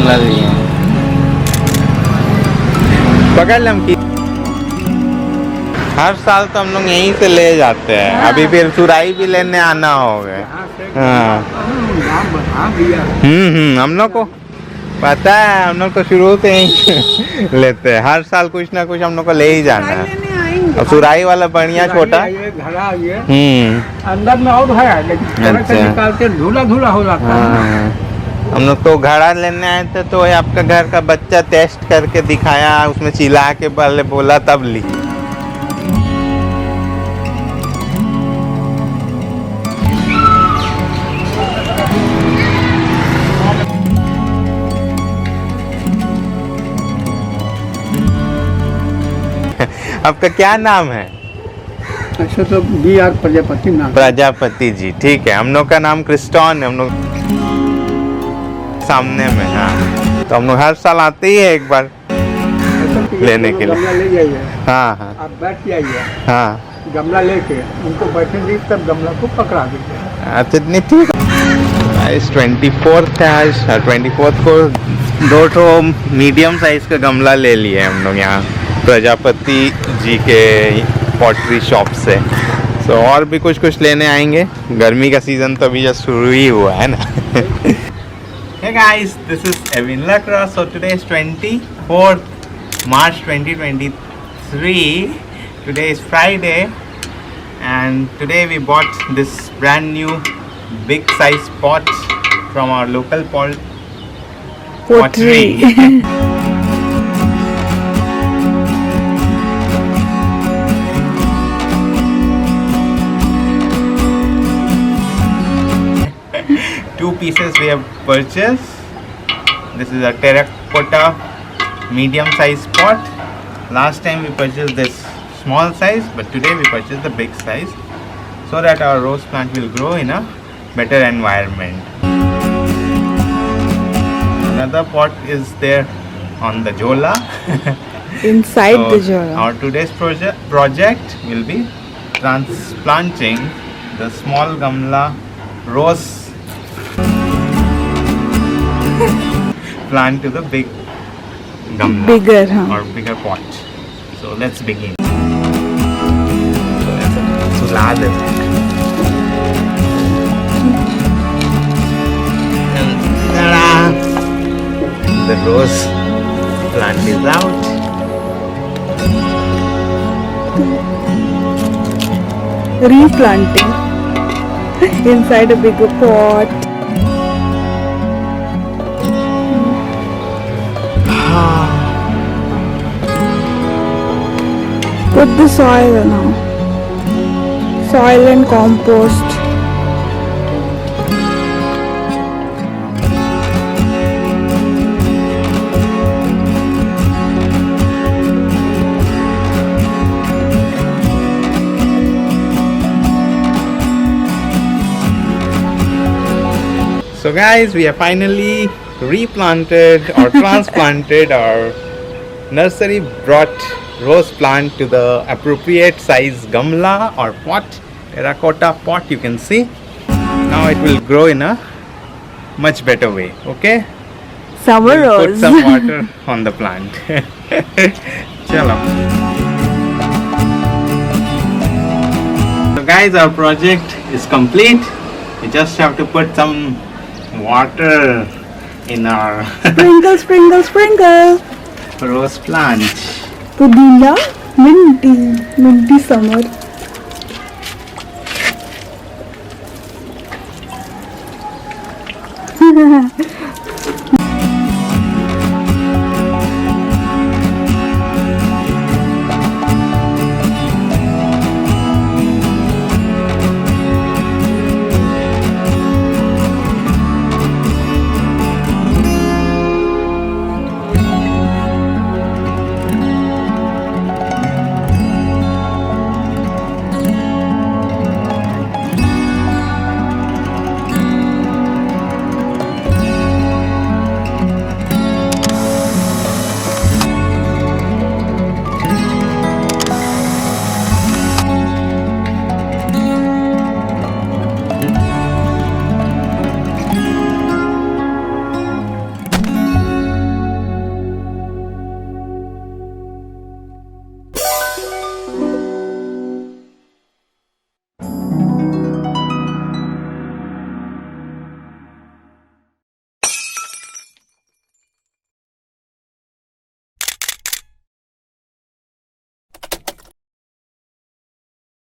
गमला लिए। पकड़ लम की हर साल तो हम लोग यहीं से ले जाते हैं। अभी फिर सुराई भी लेने आना होगा। हाँ हम लोग को पता है, हम लोग तो शुरू से ही लेते हैं। हर साल कुछ ना कुछ हम लोग को ले ही जाना है। और सुराई वाला बढ़िया छोटा अंदर में और है, लेकिन निकाल के धुला धुला हो जाता है। हम लोग तो घड़ा लेने आए थे, तो आपका घर का बच्चा टेस्ट करके दिखाया, उसमें चिल्ला के पहले बोला तब ली। आपका क्या नाम है? अच्छा, तो BR प्रजापति नाम। प्रजापति जी, ठीक है। हम लोग का नाम क्रिस्टॉन है। हम लोग सामने में। हाँ, तो हम लोग हर साल आते ही है एक बार लेने के लिए। गमला ले जाइए। हाँ हाँ, आप बैठ जाइए। हाँ, गमला लेके उनको बैठने दी, तब गमला को पकड़ा दीजिए। अच्छा, इतनी ठीक। आज 24th है। आज 24th को 2 मीडियम साइज का गमला ले लिए हम लोग यहाँ प्रजापति जी के पॉटरी शॉप से। तो और भी कुछ लेने आएंगे। गर्मी का सीजन तो अभी जस्ट शुरू ही हुआ है ना। Hey guys, this is Evewin-Lakra. So today is 24th March 2023. Today is Friday, and today we bought this brand new big size pot from our local pottery. Two pieces we have purchased. This is a terracotta medium size pot. Last time we purchased this small size, but today we purchased the big size so that our rose plant will grow in a better environment. Another pot is there on the jola. Inside the jola. Our today's project will be transplanting the small Gamla rose plant to the big Gamla. Bigger, huh? Or bigger pot. So let's begin. So lad it. The rose plant is out. Replanting inside a bigger pot. Put the soil now. Soil and compost. So guys, we have finally replanted or transplanted. Our nursery brought rose plant to the appropriate size gamla or pot, terracotta pot, you can see. Now it will grow in a much better way. Okay, Summer we'll rose. put some water on the plant. Chalo. So guys, our project is complete. We just have to put some water in our Sprinkle, sprinkle, sprinkle. rose plant. Pudina, minty summer.